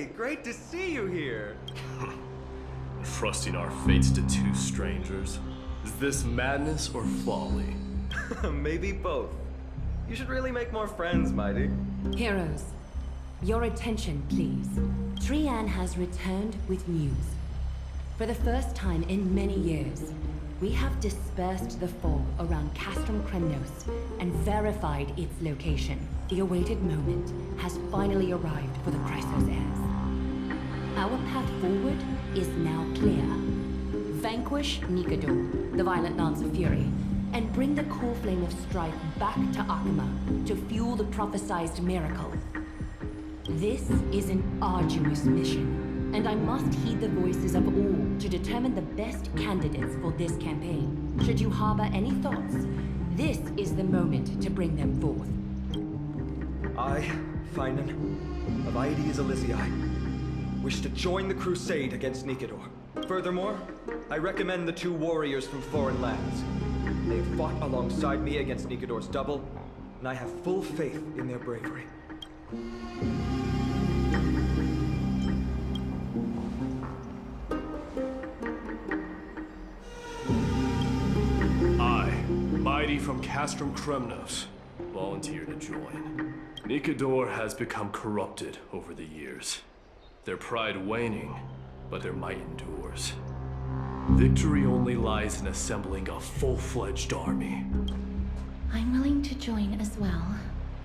great to see you here. Trusting our fates to two strangers? Is this madness or folly? Maybe both. You should really make more friends, Mighty. Heroes, your attention, please. Trian has returned with news. For the first time in many years, we have dispersed the fog around Castrum Kremnos and verified its location. The awaited moment has finally arrived for the Chrysos heirs. Our path forward is now clear. Vanquish Nikador, the Violent Lance of Fury, and bring the core flame of strife back to Akama to fuel the prophesized miracle. This is an arduous mission, and I must heed the voices of all to determine the best candidates for this campaign. Should you harbor any thoughts, this is the moment to bring them forth. I, Finan, of Aedes Elysiae, wish to join the crusade against Nikador. Furthermore, I recommend the two warriors from foreign lands. They have fought alongside me against Nikador's double, and I have full faith in their bravery. I, Mighty from Castrum Kremnos, volunteer to join. Nikador has become corrupted over the years. Their pride waning, but their might endures. Victory only lies in assembling a full-fledged army. I'm willing to join as well,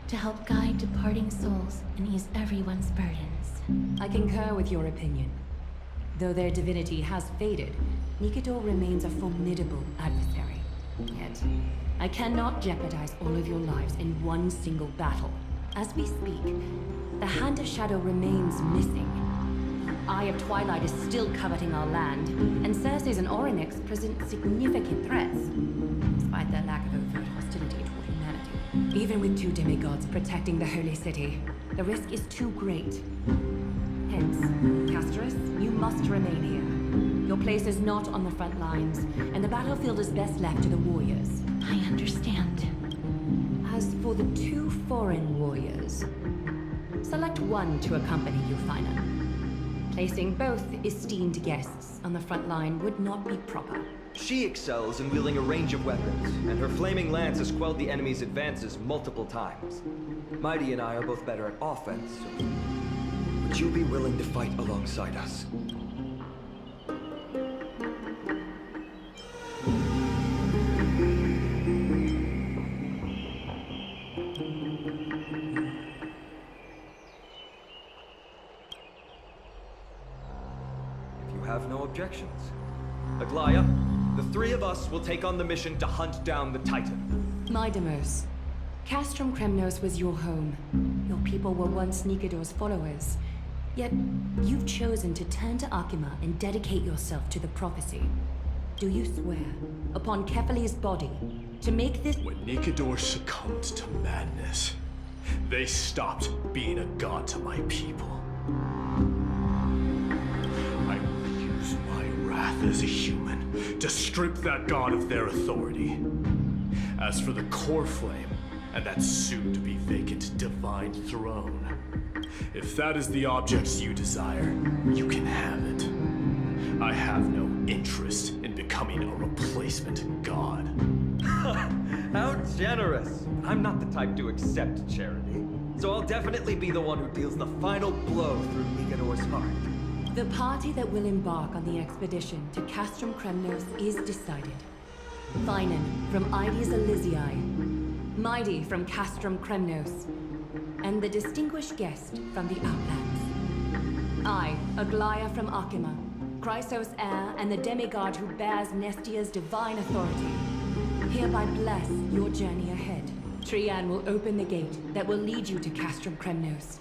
to help guide departing souls and ease everyone's burdens. I concur with your opinion. Though their divinity has faded, Nikador remains a formidable adversary. Yet, I cannot jeopardize all of your lives in one single battle. As we speak, the Hand of Shadow remains missing. Eye of Twilight is still coveting our land, and Circes and Orynyx present significant threats, despite their lack of overt hostility toward humanity. Even with two demigods protecting the Holy City, the risk is too great. Hence, Casterus, you must remain here. Your place is not on the front lines, and the battlefield is best left to the warriors. I understand. As for the two foreign warriors, select one to accompany you, Finan. Placing both esteemed guests on the front line would not be proper. She excels in wielding a range of weapons, and her flaming lance has quelled the enemy's advances multiple times. Mighty and I are both better at offense, so would you be willing to fight alongside us? Have no objections. Aglaya, the three of us will take on the mission to hunt down the Titan. Mydemos, Castrum Kremnos was your home. Your people were once Nikador's followers. Yet, you've chosen to turn to Akima and dedicate yourself to the prophecy. Do you swear, upon Kefali's body, to make this— When Nikador succumbed to madness, they stopped being a god to my people. As a human, to strip that god of their authority. As for the core flame, and that soon-to-be vacant divine throne, if that is the objects you desire, you can have it. I have no interest in becoming a replacement god. How generous! I'm not the type to accept charity, so I'll definitely be the one who deals the final blow through Nikador's heart. The party that will embark on the expedition to Castrum Kremnos is decided. Finan from Aedes Elysiae, Mighty from Castrum Kremnos, and the distinguished guest from the Outlands. I, Aglaya from Akima, Chrysos heir and the demigod who bears Nestia's divine authority, hereby bless your journey ahead. Trian will open the gate that will lead you to Castrum Kremnos.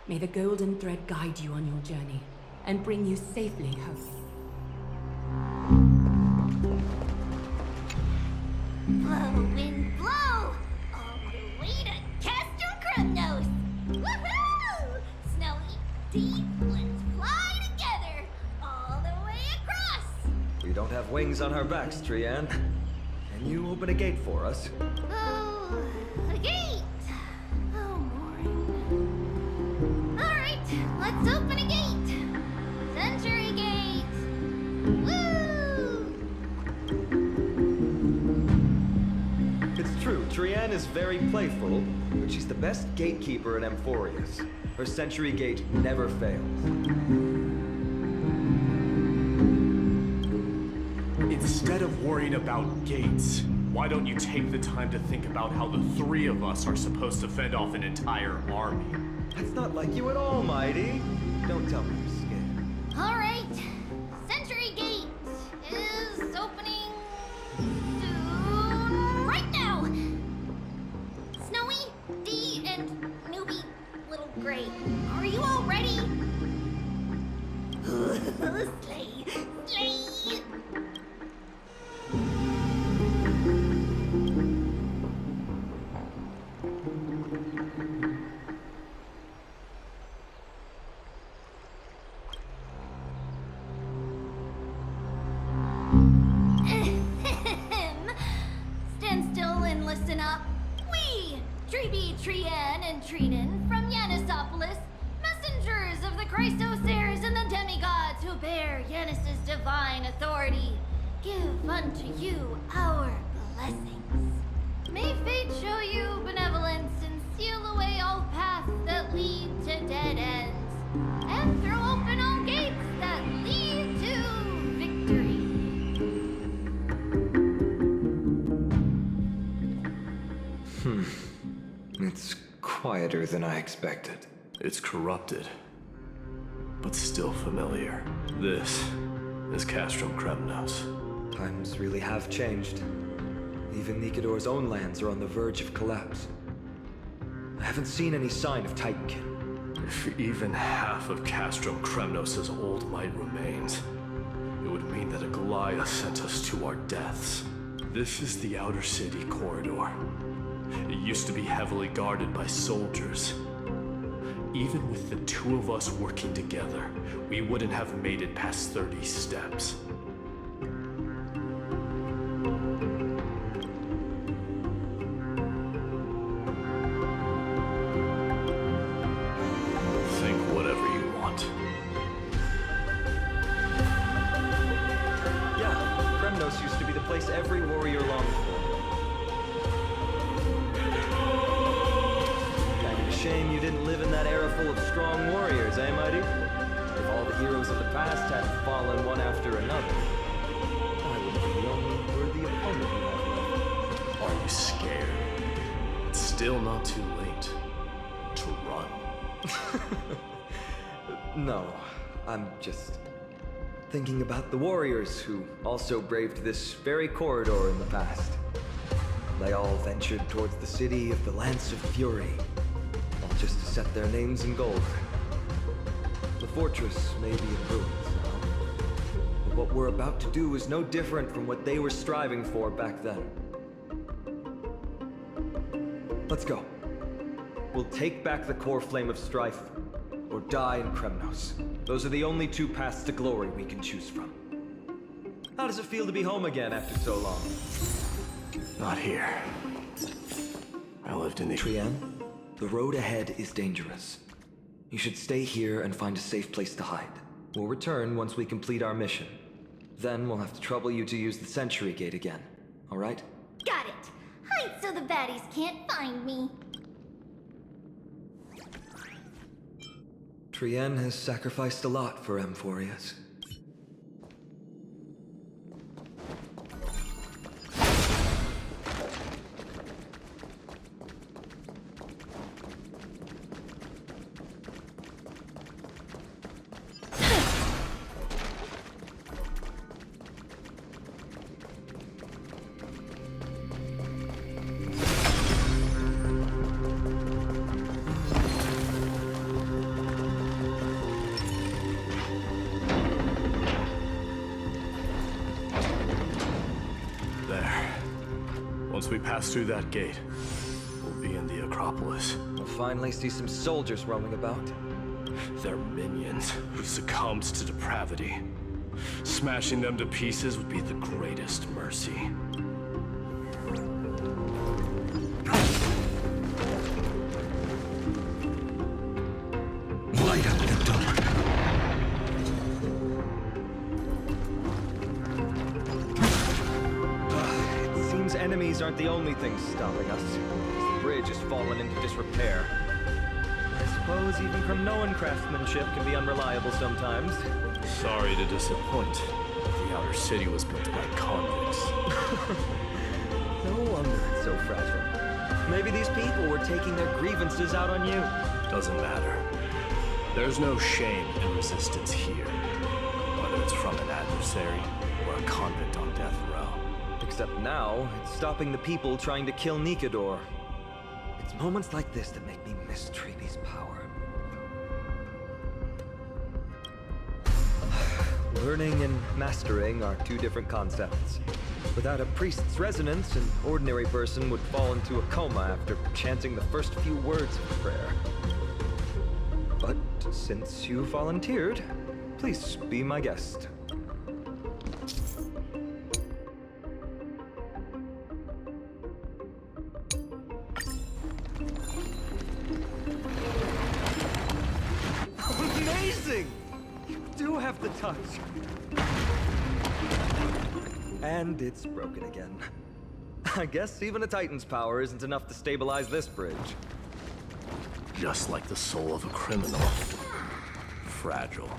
May the golden thread guide you on your journey and bring you safely home. Blow, wind, blow! All the way to Castrum Kremnos! Woohoo! Snowy deep, let's fly together all the way across! We don't have wings on our backs, Trian. Can you open a gate for us? Oh, a gate! Oh, boring. Alright, let's Let's open a gate! Century Gate! Woo! It's true, Trianne is very playful, but she's the best gatekeeper in Amphorius. Her Century Gate never fails. Instead of worrying about gates, why don't you take the time to think about how the three of us are supposed to fend off an entire army? That's not like you at all, Mighty. Don't tell me you're scared. Alright, Century Gate is opening soon. Right now! Snowy, Dee, and newbie Little Gray, are you all ready? Slay! Slay! Stand still and listen up. We, Treeby, Trianne, and Trinin from Yanisopolis, messengers of the Chrysosaurs and the demigods who bear Yanis's divine authority, give unto you our blessings. May fate show you benevolence and seal away all paths that lead to dead ends, and throw open all gates that lead to victory. It's quieter than I expected. It's corrupted, but still familiar. This is Castrum Kremnos. Times really have changed. Even Nikador's own lands are on the verge of collapse. I haven't seen any sign of Titankin. If even half of Castrum Kremnos' old might remains, it would mean that a Goliath sent us to our deaths. This is the outer city corridor. It used to be heavily guarded by soldiers. Even with the two of us working together, we wouldn't have made it past 30 steps. Think whatever you want. Yeah, Kremnos used to be the place every warrior longed for. Kind of a shame you didn't live in that era full of strong warriors, eh, Mighty? If all the heroes of the past hadn't fallen one after another, I would be the only worthy opponent you have left. Are you scared? It's still not too late to run. No, I'm just thinking about the warriors who also braved this very corridor in the past. They all ventured towards the city of the Lance of Fury, all just to set their names in gold. The fortress may be in ruins now, but what we're about to do is no different from what they were striving for back then. Let's go. We'll take back the core flame of strife, or die in Kremnos. Those are the only two paths to glory we can choose from. How does it feel to be home again after so long? Not here. I lived in the... Trianne, the road ahead is dangerous. You should stay here and find a safe place to hide. We'll return once we complete our mission. Then we'll have to trouble you to use the Century Gate again, all right? Got it. Hide so the baddies can't find me. Trianne has sacrificed a lot for Amphorius. Once we pass through that gate, we'll be in the Acropolis. We'll finally see some soldiers roaming about. They're minions who succumbed to depravity. Smashing them to pieces would be the greatest mercy. Light up the dark. these aren't the only things stopping us. The bridge has fallen into disrepair. I suppose even Kremnoan craftsmanship can be unreliable sometimes. Sorry to disappoint. The outer city was built by convicts. No wonder it's so fragile. Maybe these people were taking their grievances out on you. Doesn't matter. There's no shame in resistance here, whether it's from an adversary or a convict on death row. Except now, it's stopping the people trying to kill Nikador. It's moments like this that make me miss Treeby's power. Learning and mastering are two different concepts. Without a priest's resonance, an ordinary person would fall into a coma after chanting the first few words of the prayer. But since you volunteered, please be my guest. Amazing! You do have the touch. And it's broken again. I guess even a Titan's power isn't enough to stabilize this bridge. Just like the soul of a criminal. Fragile.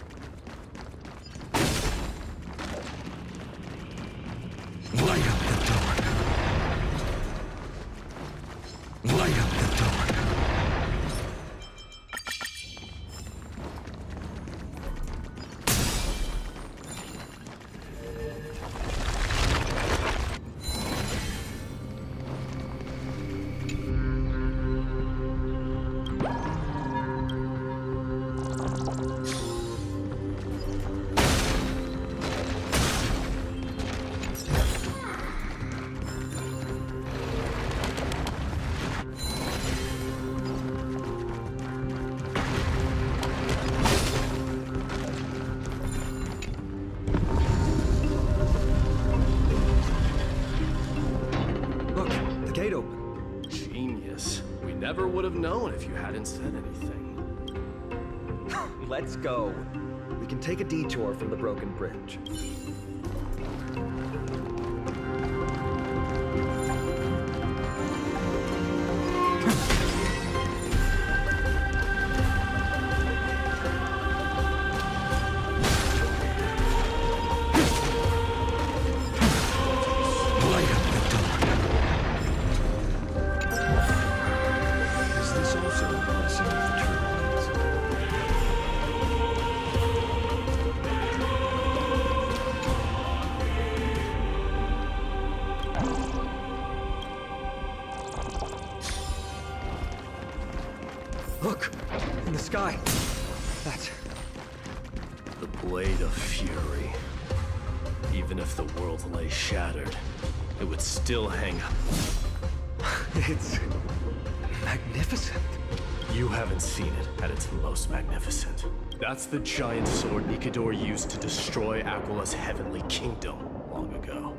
Light up the dark. Light up the dark. Never would have known if you hadn't said anything. Let's go. We can take a detour from the broken bridge. Look! In the sky! That's... the blade of fury. Even if the world lay shattered, it would still hang up. It's... magnificent. You haven't seen it at its most magnificent. That's the giant sword Nikador used to destroy Aquila's heavenly kingdom long ago.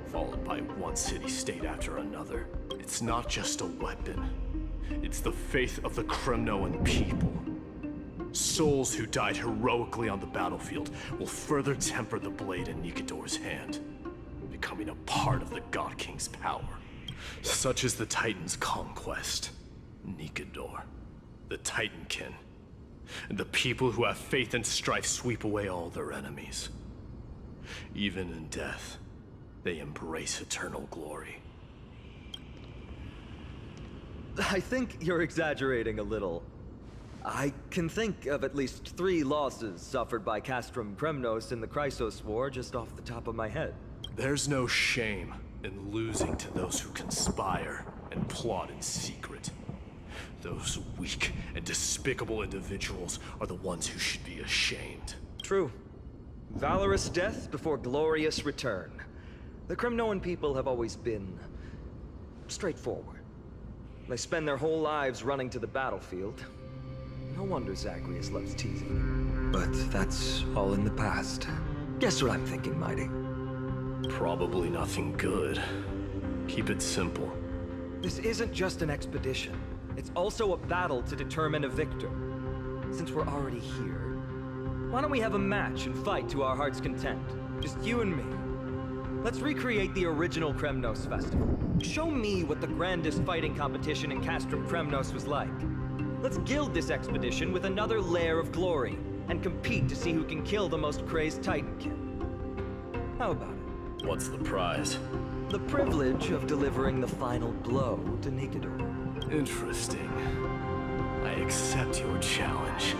Followed by one city-state after another. It's not just a weapon. It's the faith of the Kremnoan people. Souls who died heroically on the battlefield will further temper the blade in Nikador's hand, becoming a part of the God King's power. Such is the Titan's conquest. Nikador, the Titankin, and the people who have faith and strife sweep away all their enemies. Even in death, they embrace eternal glory. I think you're exaggerating a little. I can think of at least 3 losses suffered by Castrum Kremnos in the Chrysos War just off the top of my head. There's no shame in losing to those who conspire and plot in secret. Those weak and despicable individuals are the ones who should be ashamed. True. Valorous death before glorious return. The Kremnoan people have always been... straightforward. They spend their whole lives running to the battlefield. No wonder Zagreus loves teasing. But that's all in the past. Guess what I'm thinking, Mighty? Probably nothing good. Keep it simple. This isn't just an expedition. It's also a battle to determine a victor. Since we're already here, why don't we have a match and fight to our heart's content? Just you and me. Let's recreate the original Kremnos festival. Show me what the grandest fighting competition in Castrum Kremnos was like. Let's gild this expedition with another layer of glory, and compete to see who can kill the most crazed Titankin. How about it? What's the prize? The privilege of delivering the final blow to Nikidor. Interesting. I accept your challenge.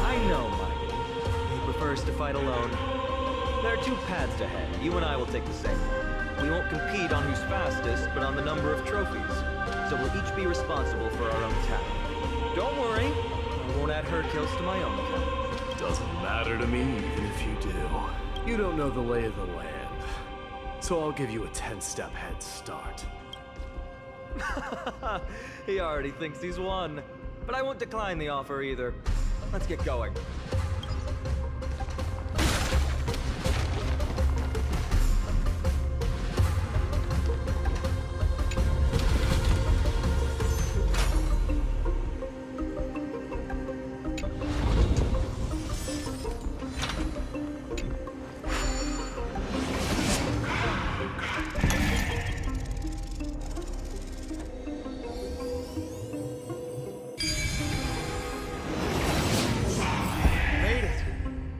I know, Mike. He prefers to fight alone. There are two paths ahead. You and I will take the same one. We won't compete on who's fastest, but on the number of trophies. So we'll each be responsible for our own talent. Don't worry, I won't add her kills to my own account. Doesn't matter to me, even if you do. You don't know the lay of the land. So I'll give you a 10-step head start. He already thinks he's won. But I won't decline the offer either. Let's get going.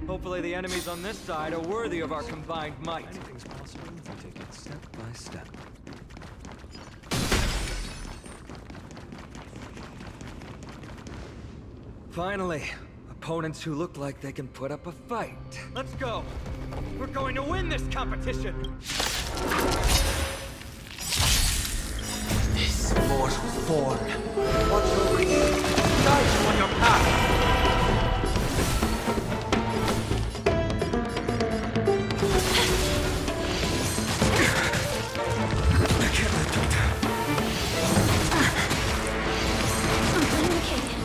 Hopefully the enemies on this side are worthy of our combined might. Anything's possible if we take it step by step. Finally, opponents who look like they can put up a fight. Let's go! We're going to win this competition! This force was born. What will we guide you on your path?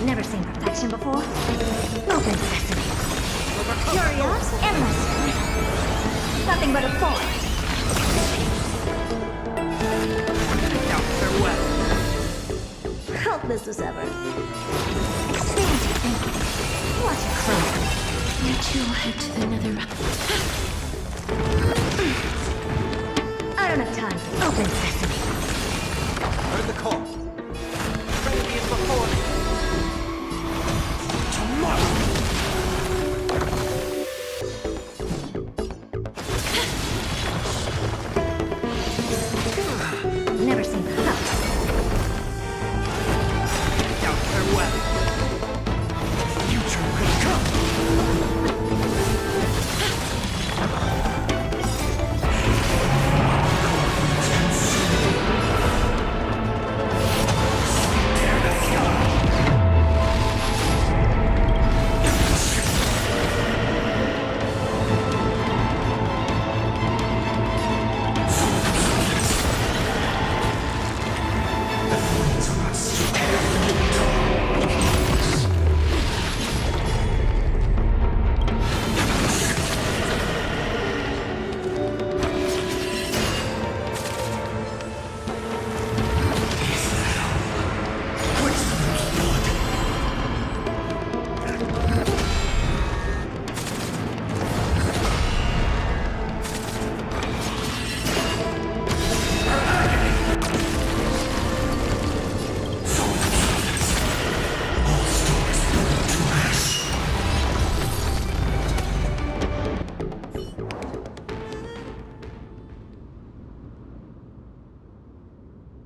Never seen perfection before. Open sesame. Curious, endless. Nothing but a thought. Helpless as ever. What a crime. You two head to the nether. I don't have time for open sesame. Heard the call. Ready as before. Never seen that. Out farewell. Future will come. Tear the sky.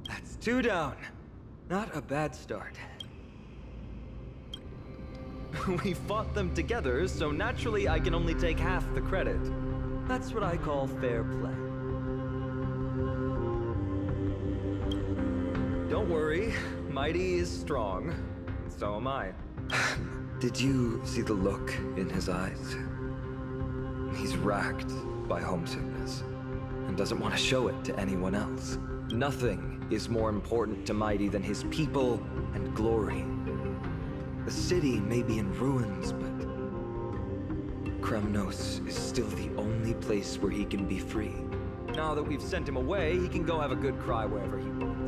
That's 2 down. Not a bad start. We fought them together, so naturally I can only take half the credit. That's what I call fair play. Don't worry, Mighty is strong. So am I. Did you see the look in his eyes? He's racked by homesickness and doesn't want to show it to anyone else. Nothing is more important to Mighty than his people and glory. The city may be in ruins, but Kremnos is still the only place where he can be free. Now that we've sent him away, he can go have a good cry wherever he wants.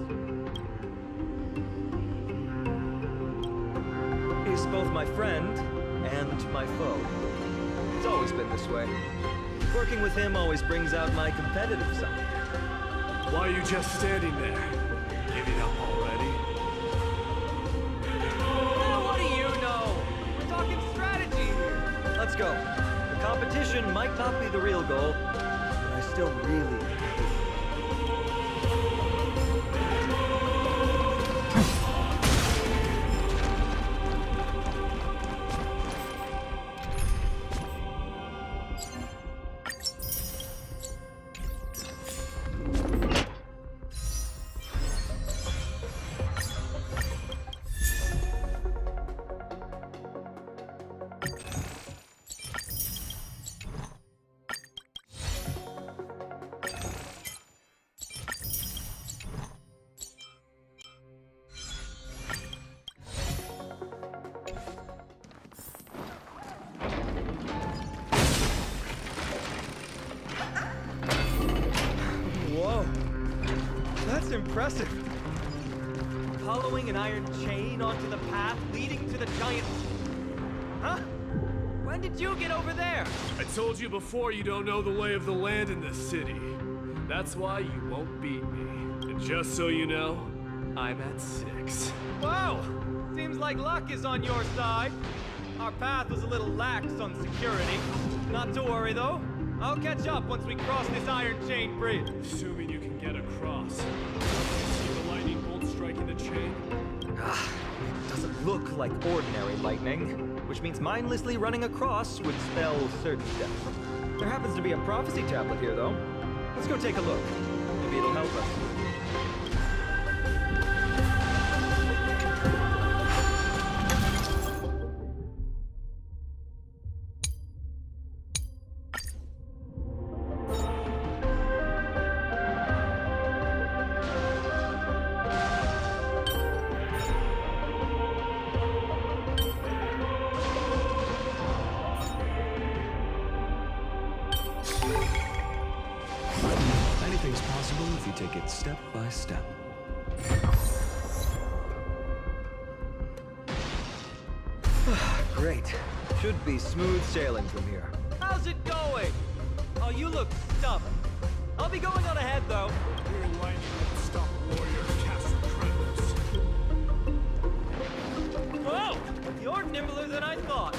both my friend and my foe. It's always been this way. Working with him always brings out my competitive side. Why are you just standing there? Giving up already? What do you know? We're talking strategy here. Let's go. The competition might not be the real goal, but I still really impressive. Following an iron chain onto the path leading to the giant... Huh? When did you get over there? I told you before you don't know the lay of the land in this city. That's why you won't beat me. And just so you know, I'm at 6. Wow! Seems like luck is on your side. Our path was a little lax on security. Not to worry, though. I'll catch up once we cross this iron chain bridge. Assuming you can get across. See the lightning bolt striking the chain? Doesn't look like ordinary lightning, which means mindlessly running across would spell certain death. There happens to be a prophecy tablet here, though. Let's go take a look. Maybe it'll help us. Anything's possible if you take it step by step. Great. Should be smooth sailing from here. How's it going? Oh, you look stubborn. I'll be going on ahead, though. Your lightning won't stop warrior Castle Kratos. Whoa! You're nimbler than I thought.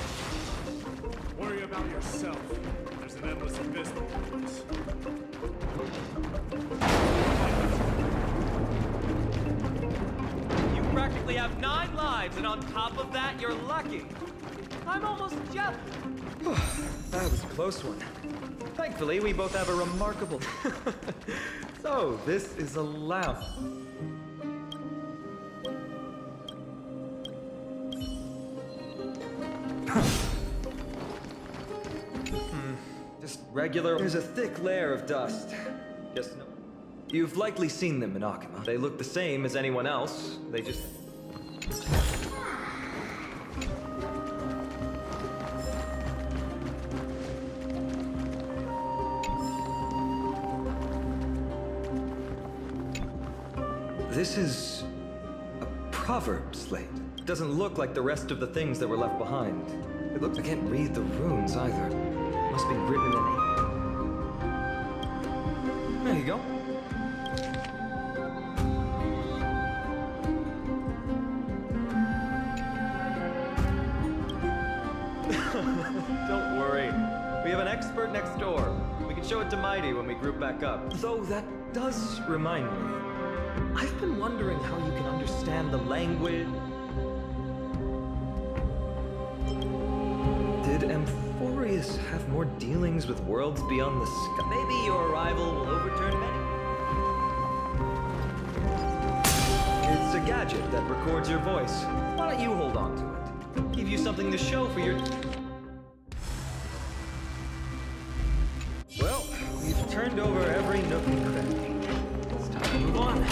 Worry about yourself. There's an endless abyss before us. You practically have 9 lives, and on top of that, you're lucky. I'm almost jealous. That was a close one. Thankfully, we both have a remarkable... So, this is allowed. Just regular... There's a thick layer of dust. Just no... You've likely seen them in Akima. They look the same as anyone else. They just... This is a proverb slate. It doesn't look like the rest of the things that were left behind. It looks... I can't read the runes either. It must be written in ink. There you go. Don't worry. We have an expert next door. We can show it to Mighty when we group back up. Though that does remind me. I've been wondering how you can understand the language. Did Amphorius have more dealings with worlds beyond the sky? Maybe your arrival will overturn many. It's a gadget that records your voice. Why don't you hold on to it? Give you something to show for your... Well, we've turned over every nook and cranny. It's time to move on.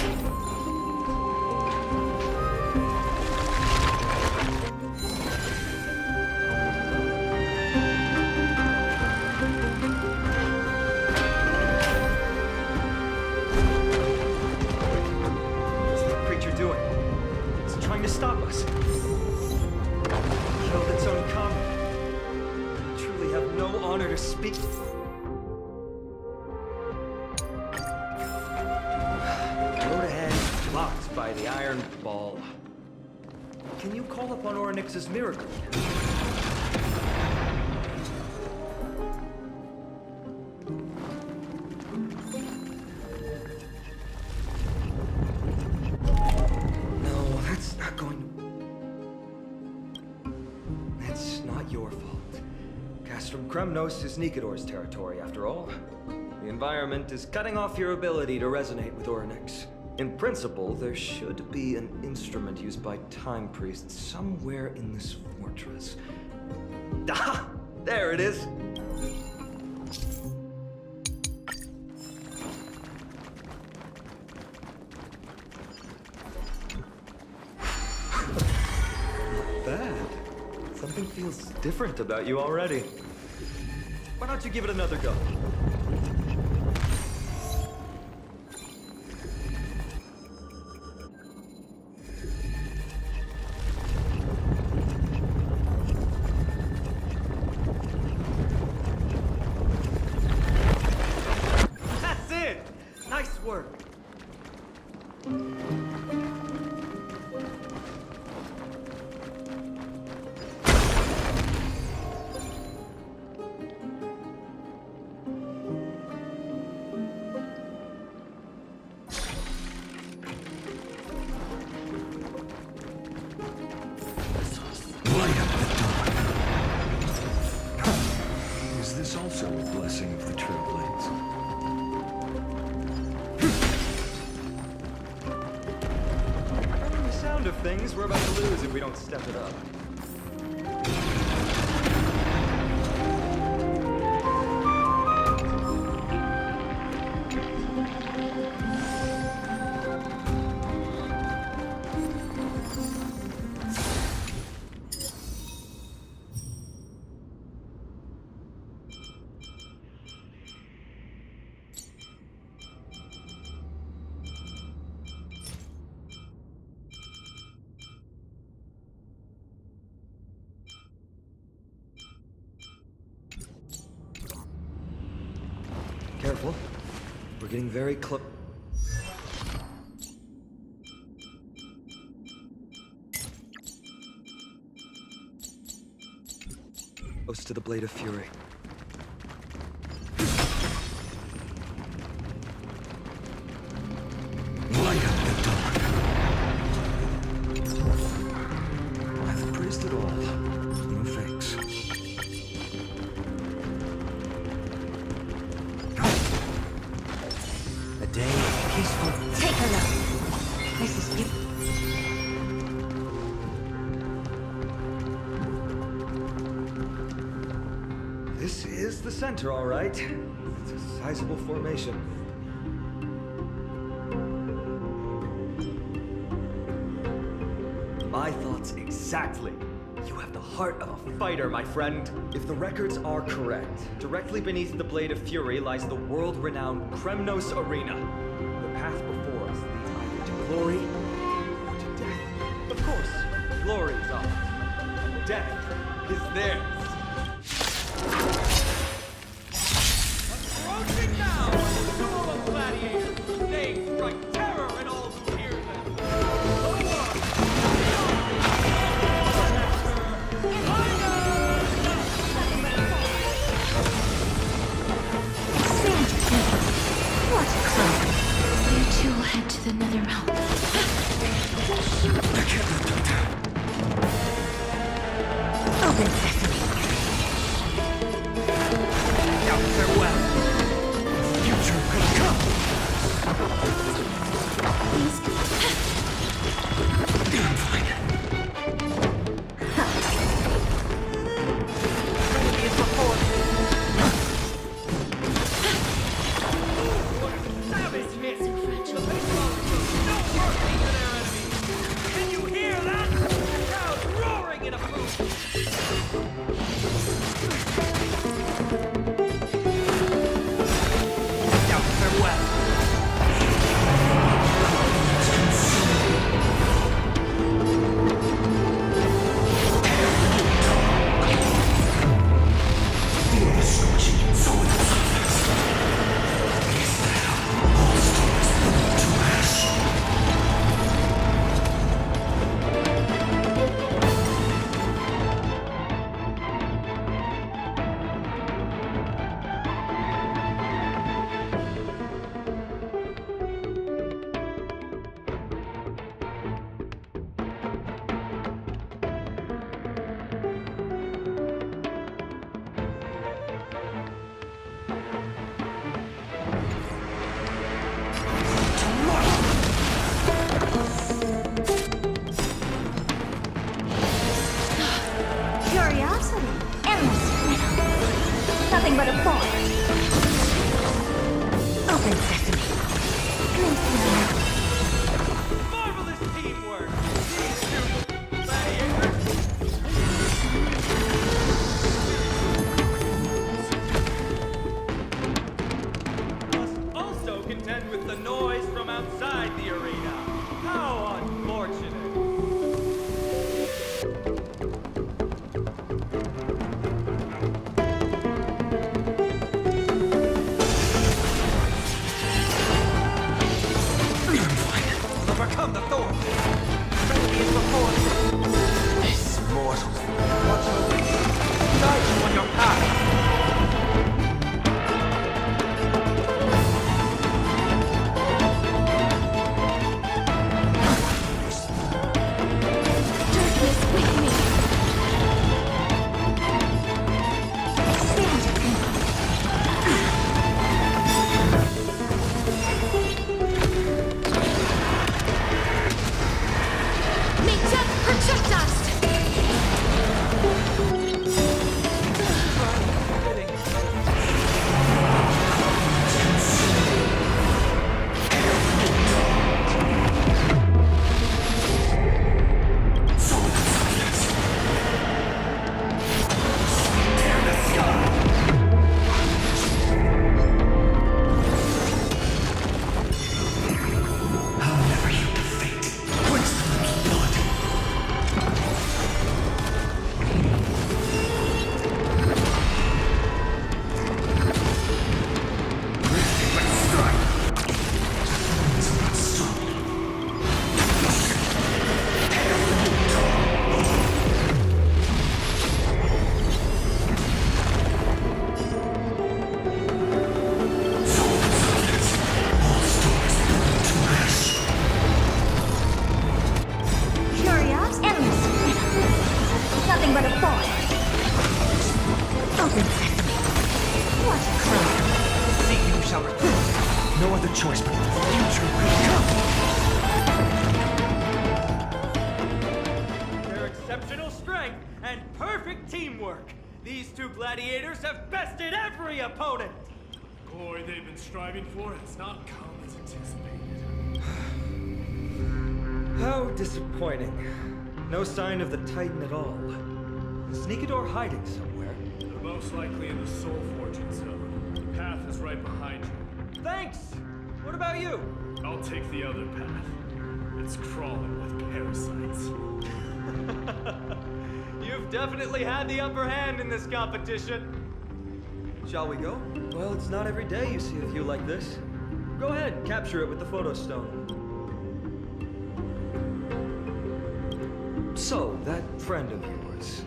What's the creature doing? It's trying to stop us. speak. Road ahead, blocked by the iron ball. Can you call upon Orynyx's miracle? No, that's not going. It's not your fault. Castrum Kremnos is Nikador's territory, after all. The environment is cutting off your ability to resonate with Orynyx. In principle, there should be an instrument used by time priests somewhere in this fortress. Ah! There it is! Not bad. Something feels different about you already. Why don't you give it another go? That's it! Nice work! Light up the dawn. Is this also a blessing of the Trailblades? From the sound of things, we're about to lose if we don't step it up. Careful. We're getting very close. Close to the Blade of Fury. Light up the dawn. I've praised it all. No thanks. A day of peaceful. Take a look. This is beautiful. This is the center, all right. It's a sizable formation. My thoughts exactly. You have the heart of a fighter, my friend. If the records are correct, directly beneath the Blade of Fury lies the world-renowned Kremnos Arena. The path before us leads either to glory or to death. Of course, glory is ours. Death is theirs. Approaching now, the duel of gladiators. Names strike terror in all who hear them. What a crime. You two will head to the nether realm. Open sesame. Now farewell. Future could come. Please. I'm fine. Enemy is before me. Savage hit! So fragile. The baseball throws no shall recruit. No other choice but the future will come. Their exceptional strength and perfect teamwork. These two gladiators have bested every opponent. The glory they've been striving for has not come as anticipated. How disappointing. No sign of the Titan at all. Is Nikador hiding somewhere? They're most likely in the Soul Fortune Zone. The path is right behind you. Thanks! What about you? I'll take the other path. It's crawling with parasites. You've definitely had the upper hand in this competition. Shall we go? Well, it's not every day you see a view like this. Go ahead, capture it with the photo stone. So, that friend of yours,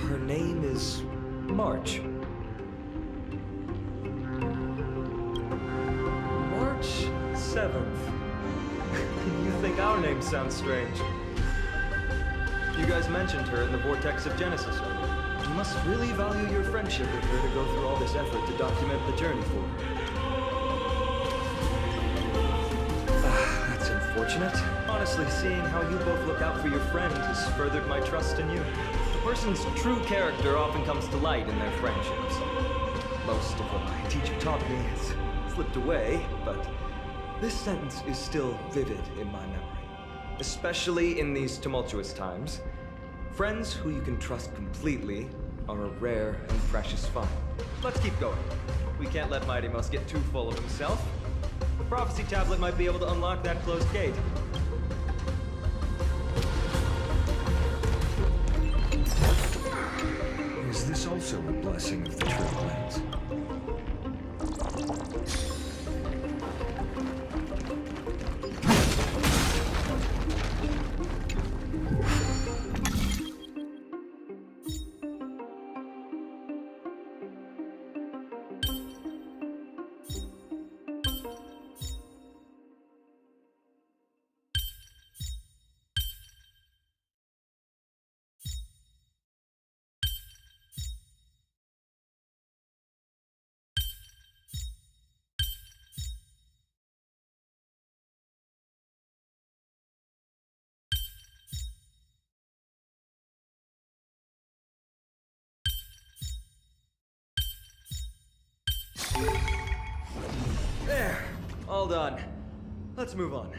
her name is March. March 7th. You think our name sounds strange? You guys mentioned her in the Vortex of Genesis earlier. You must really value your friendship with her to go through all this effort to document the journey for her. That's unfortunate. Honestly, seeing how you both look out for your friend has furthered my trust in you. A person's true character often comes to light in their friendships. Most of what my teacher taught me has slipped away, but this sentence is still vivid in my memory. Especially in these tumultuous times. Friends who you can trust completely are a rare and precious find. Let's keep going. We can't let Mighty Mouse get too full of himself. The prophecy tablet might be able to unlock that closed gate. Is this also a blessing of the Triplets? There, all done. Let's move on.